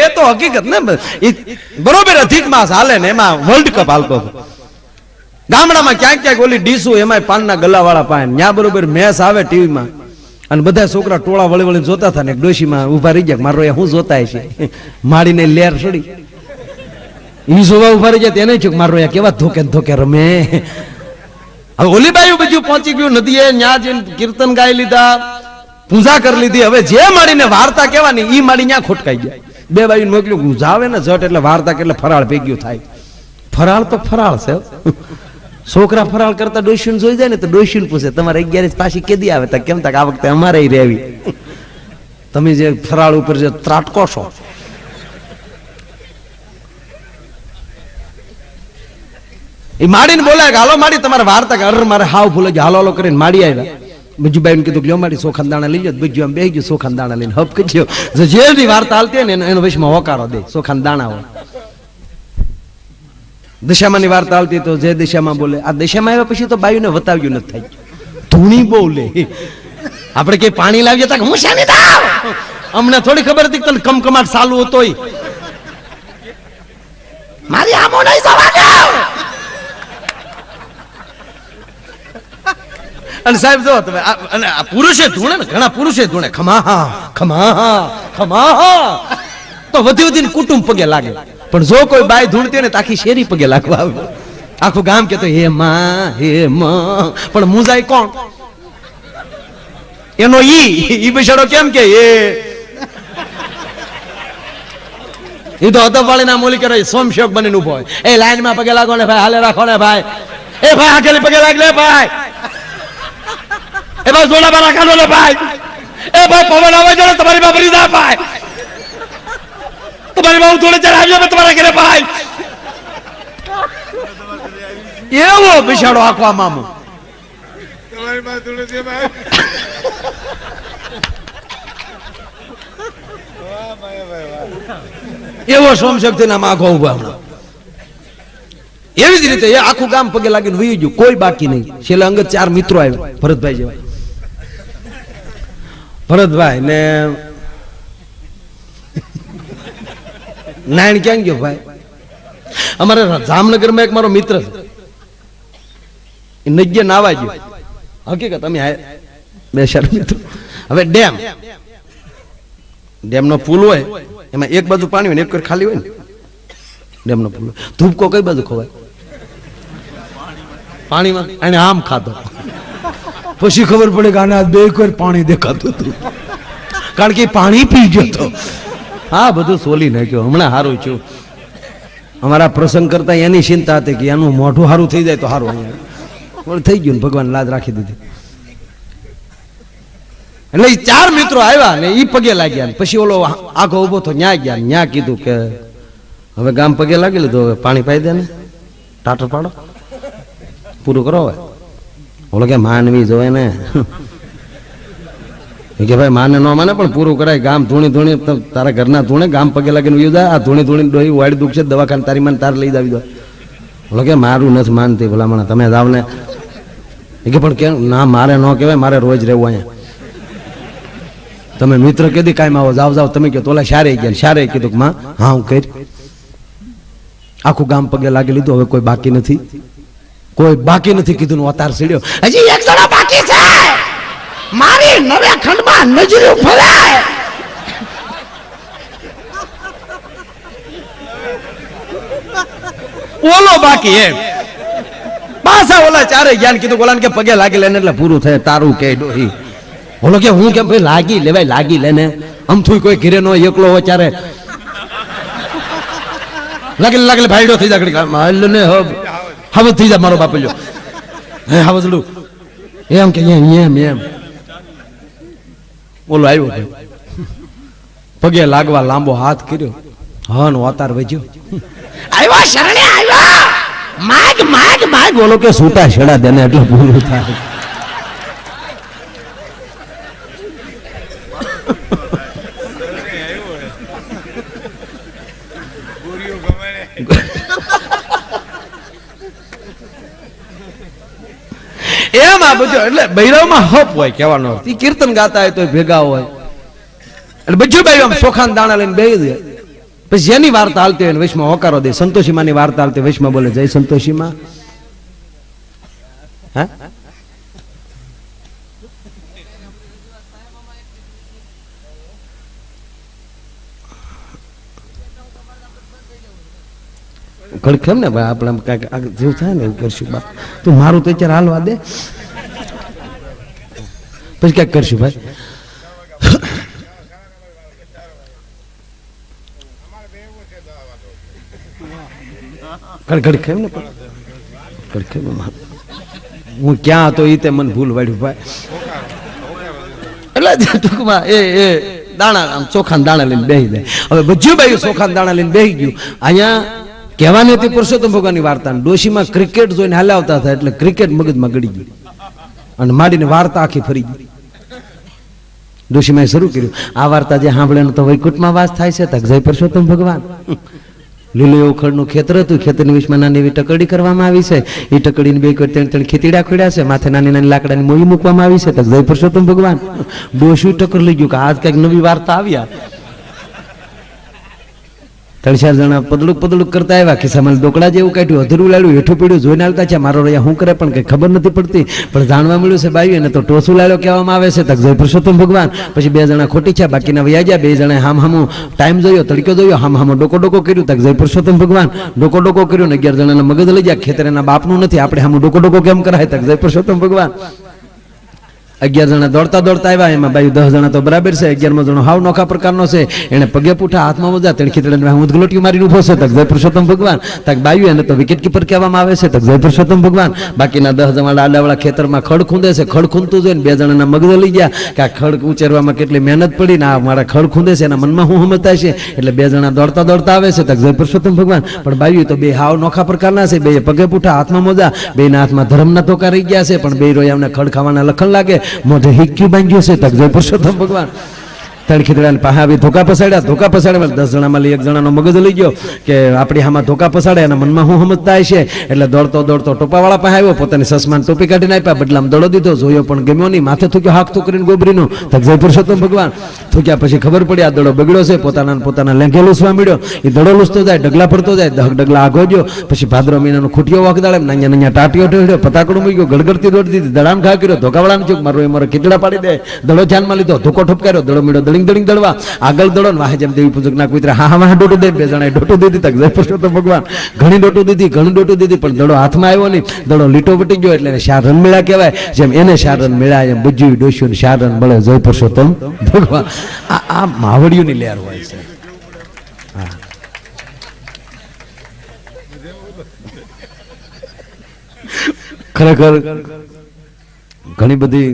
એ તો હકીકત ને બરોબર. અધિક માસ હાલે ને એમાં વર્લ્ડ કપ હાલતો હતો ગામડામાં ક્યાંક ક્યાંક ઓલી ડીસુ એમાં પાનના ગલ્લાવાળા પાન ત્યાં બરોબર મેચ આવે ટીવીમાં અને બધા છોકરા ટોળા વળી વળી જોતા હતા ને ડોશીમાં ઉભા રહી ગયા મારો હું જોતા છે માડીને લેર છોડી ઈ જોવા ઉભા રહી જાય એને છે મારો કેવા ધોકે ધોકે રમે. હવે ઓલી બાજુ બીજું પહોંચી ગયું નદીએ ન્યા જઈને કીર્તન ગાઈ લીધા પૂજા કરી લીધી. હવે જે માડીને વાર્તા કહેવાની ઈ માડી ન્યા ખોટકાઈ જાય. બે બાજુ મોકલ્યું જાવે ને જટ એટલે વાર્તા એટલે ફરાળ ભેગ્યું થાય. ફરાળ તો ફરાળ છે. છોકરા ફરાળ કરતા ડોશીને જોઈ જાય ને તો ડોશીને પૂછે તમારે 11 પાછી કેદી આવે તો કેમ તક આ વખતે અમારે રહેવી તમે જે ફરાળ ઉપર જે ત્રાટકો છો. એ માડીને બોલાય કે હાલો માડી તમારે વાર્તા કે અર મારે હાવ ભૂલે ગયો હાલો હાલો કરીને માડી આવ્યા. બીજું બાઈને કીધું કે લ્યો માડી ચોખા દાણા લઈ જાઓ. બીજું આમ બેહી ગયું ચોખા દાણા લઈને હપ કરી જેની વાર્તા હાલતી હોય ને એનો વિશમાં હોકારો દે ચોખા દાણા હોય. દિશામાંની વાર્તા હાલતી તો જે દિશામાં બોલે આ દિશામાં આવ્યા પછી તો બાયુને વતાવ્યું નથી થાય ધૂણી બોલે. આપણે કઈ પાણી લાવીએ તો હું શાની દાવ અમને થોડી ખબર હતી તને કમકમાટ ચાલુ હતો મારી આમો નહીં જવા. અને સાહેબ જો તમે પુરુષે ધૂણે ને ઘણા પુરુષે ધૂણે ખમા ખમા ખમા તો વધી વધીને કુટુંબ પગે લાગે. પણ જો કોઈ બાય ધૂણતી ને તો આખી શેરી પગે લાગવા આવે. આખું ગામ કેતો હે માં પણ મુજાય કોણ એનો ઈ બિચારો કેમ કે એ તો હતો પાળી ના મોલી કરે સોમશોક બનીને ઉભો હોય. એ લાઈન માં પગે લાગો ને ભાઈ હાલે રાખો ને ભાઈ એ ભાઈ આગળ પગે લાગ લે ભાઈ એ ભાઈ જોડા બારા કાઢો ને ભાઈ એ ભાઈ પવન આવે છે તમારી બાબરી દા ભાઈ તમારી બાબુ થોડે ચડાવ્યો તમારા ઘરે ભાઈ એવો બિચારો આખવા મામો તમારી બાબુ થોડે છે ભાઈ વાહ ભાઈ વાહ એવો સોમશક્તિ ના માખો ઉભા હમણાં. એવી જ રીતે એ આખું ગામ પગે લાગીને વહી ગયું કોઈ બાકી નહીં. છેલ્લે અંગત 4 મિત્રો આવ્યા ભરતભાઈ જેવા. ભરતભાઈ ને નાયણ ક્યાં ગયો ભાઈ અમારે જામનગરમાં એક મારો મિત્ર છે એ નજ્ય નાવા ગયો હકીકત અમે બે શરમ મિત્રો. હવે ડેમ નો પુલ હોય એમાં એક બાજુ પાણી હોય ને એક ખાલી હોય ને ડેમ નો પુલ ધૂપકો કઈ બાજુ ખવાય પાણીમાં એને આમ ખાધો પછી ખબર પડે કે આને બે કોઈ પાણી દેખાતું હતું કારણ કે પાણી પી ગયો હતો. હા બધું સોલી નાખ્યો. હમણાં સારું છું અમારા પ્રસંગ કરતા એની ચિંતા હતી કે એનું મોઢું સારું થઈ જાય તો સારું. અહીંયા થઈ ગયું ભગવાન લાજ રાખી દીધી. એટલે 4 મિત્રો આવ્યા ને ઈ પગે લાગ્યા પછી ઓલો આગો ઉભો તો ન્યા ગયા ન્યા કીધું કે હવે ગામ પગે લાગી લીધું હવે પાણી પાઈ દે ને ટાટર પાડો પૂરું કરો. હવે ઓલો કે માનવી જોવે ને કે ભાઈ માને ન માને પણ પૂરું કરાય. ગામ ધૂણી ધૂણી તારા ઘરના ધૂણે ગામ પગે લાગીને ઉયું જાય. આ ધૂણી ધૂણી ડોહી વાડી દુખ છે દવાખાને તારી મને તાર લઈ જાવી દો. ઓલો કે મારું નથી માનતી ભલામણ તમે જાવ ને કે પણ કેમ ના મારે ન કહેવાય મારે રોજ રહેવું અહીંયા. તમે મિત્ર કીધી કાંઈ આવો જાવ જાવ તમે કહો તો ઓલા શારે ગયા શારે કીધું કે માં હા હું કરી આખું ગામ પગે લાગી લીધું. હવે કોઈ બાકી નથી કોઈ બાકી નથી કીધું અતાર સીડ્યો હજી એક જણા બાકી છે મારી નવે ખંડમાં નજરું ફરાય. ઓલો બાકી એમ પાછા ઓલા 4 જ્ઞાન કીધું ઓલાને કે પગે લાગી લેને એટલે પૂરું થાય તારું કે ડોહી. બોલો કે હું કેમ ભાઈ લાગી લેવાય લાગી લેને અમથું કોઈ ઘીરે નો એકલો હોય ચારે લાગી લાગી ભાઈડો થઈ જાય ને હવે થઈ જાય મારો બાપલ્યો હે હવે એમ કે એમ ઓલો આવ્યો પગે લાગવા લાંબો હાથ કર્યો હન વાતાર વજ્યો આવ્યો શરણે આવ્યો માગ માગ માગ બોલો કે સૂટા છેડા દેને એટલે પૂરું થાય. એમ આ બધું એટલે બૈરાવમાં હપ હોય કહેવાનો અર્થ. કીર્તન ગાતા હોય તો ભેગા હોય એટલે બધું ભાઈ આમ ચોખાના દાણા લઈને બેહી દે. પછી જેની વાર્તા હાલતી હોય વૈશમાં હોકારો દે. સંતોષીમાની વાર્તા હાલતી વૈશમાં બોલે જય સંતોષીમાં. હા ખડખેમ ને ભાઈ આપણે કઈક જેવું થાય ને એવું કરશું બા. તું મારું તો અત્યારે હાલવા દે પછી ક્યાંક કરશું ભાઈ. ખડખેમ ને ખડખેમ હું ક્યાં હતો એ તે મને ભૂલ વાળ્યું ભાઈ. એટલે ટૂંકમાં એ દાણા આમ ચોખાના દાણા લઈને બેસી જાય. હવે બધું ભાઈ ચોખાના દાણા લઈને બેસી ગયું. અહીંયા કહેવાની હતી પુરુષોત્તમ ભગવાનની વાર્તા. ડોશીમાં ક્રિકેટ જોઈને હાલાવતા હતા એટલે ક્રિકેટ મગજમાં ગળી ગઈ અને માંડીને વાર્તા આખી ફરી ગઈ. ડોશીમાં શરૂ કર્યું આ વાર્તા જે સાંભળે તો વૈકુંઠમાં વાસ થાય છે તક જય પુરુષોત્તમ ભગવાન. લીલું એવું ખડનું ખેતર હતું. ખેતરની વિશમાં નાની એવી ટકડી કરવામાં આવી છે. એ ટકડીને બે ત્રણ ખેતીડા ખોડ્યા છે. માથે નાની નાની લાકડાની મોઈ મૂકવામાં આવી છે તક જય પુરુષોત્તમ ભગવાન. ડોશી ટક્કર લઈ ગયું કે આજ કઈક નવી વાર્તા આવ્યા. 3-4 જણા પદડુક કરતા આવ્યા. ખિસ્સામાં દોકડા જેવું કાઢ્યું, અધૂરું લાડ્યું, હેઠું પીડ્યું, જોઈને આવતા છે મારો રહ્યા શું કરે પણ કઈ ખબર નથી પડતી. પણ જાણવા મળ્યું છે બાયું એને તો ટોસું લાડ્યો કહેવામાં આવે છે તક જય પુરુષોત્તમ ભગવાન. પછી 2 જણા ખોટી છે, બાકીના વયા ગયા. 2 જણા હામો ટાઈમ જોયો, તડક્યો જોયો, હામો ડોકો કર્યું તક જય પુરુષોત્તમ ભગવાન. ડોકો કર્યું ને 11 જણાના મગજ લઈ ગયા. ખેતર એના બાપનું નથી, આપણે હામું ડોકો કેમ કરાય તક જય પુરુષોત્તમ ભગવાન. 11 જણા દોડતા આવ્યા. એમાં બાયું 10 જણા તો બરાબર છે. 11મો જણો હાવ નોખા પ્રકારનો છે. એને પગે પૂઠા હાથમાં મોજા તેણ ખીચડીને ઉદગલોટી મારીને ઉભો છે તક જય પુરુષોત્તમ ભગવાન. તક બાયું એને તો વિકેટ કીપર કહેવામાં આવે છે તક જય પુરુષોત્તમ ભગવાન. બાકીના 10 જણા આડાવાળા ખેતરમાં ખડ ખૂંદે છે. ખડ ખૂંદતું જોઈને 2 જણાના મગજ લઈ ગયા કે આ ખડ ઉચેરવામાં કેટલી મહેનત પડી ને આ મારા ખડ ખૂંદે છે એના મનમાં શું સમજતા છે. એટલે 2 જણા દોડતા આવે છે તક જય પુરુષોત્તમ ભગવાન. પણ બાયું તો બે હાવ નોખા પ્રકારના છે. બે પગે પૂઠા હાથમાં મોજા, બેના હાથમાં ધર્મના તોકા રહી ગયા છે. પણ બે રોયામને ખડ ખાવાના લખણ લાગે. મોઢે હિક્યું બાંધ્યું છે તક જય પુરુષોત્તમ ભગવાન. તળખીદડાને પાસે આવી ધોકા પસાડ્યા. 10 જણામાં 1 જણાનો મગજ લઈ ગયો કે આપણી આમાં ધોકા પસાડે એના મનમાં શું સમજતા છે. એટલે દોડતો ટોપાવાળા પાસે આવ્યો. પોતાની સસમાન ટોપી કાઢીને આપ્યા. બદલામાં દડો દીધો. જોયો પણ ગમ્યો નહીં. માથે થૂક્યો હાક થૂકરીને ગોબરીનું તક જય પુરુષોત્તમ ભગવાન. થૂક્યા પછી ખબર પડી આ દડો બગડ્યો છે. પોતાના લેંઘે લૂસવા મળ્યો. એ દડો લૂસતો જાય, ડગલા પડતો જાય, 10 ડગલા આગો ગયો. પછી ભાદરો મહિનાનો ખૂટિયો વાગદાડે નાના ટાટીઓ ઢળ્યો, પતાકડું મૂક્યો, ગડગડતી દોડી દીધી, દડાન ઘા કર્યો, ધોકાવાળાને ચૂક મારો ખીચડા પાડી દે. દડો ધ્યાનમાં લીધો, ધોકો ઠપકાર્યો, દડો મળ્યો, દળિંગ દળવા આગળ દડો ને વાહે જેમ દેવી પૂજકના કુતરા હા ડોટું દે. 2 જણાએ ડોટું દીધી તક જય પુરુષોત્તમ ભગવાન. ઘણી ડોટું દીધી પણ દડો હાથમાં આવ્યો નહીં. દડો લીટો વટી ગયો એટલે 4 રન મેળા કહેવાય. જેમ એને 4 રન મેળા એમ બુજ્યું ડોસ્યું 4 રન મળે જય પુરુષોત્તમ ભગવાન. આ માવડિયુંની લહેર હોય છે. ખરેખર ઘણી બધી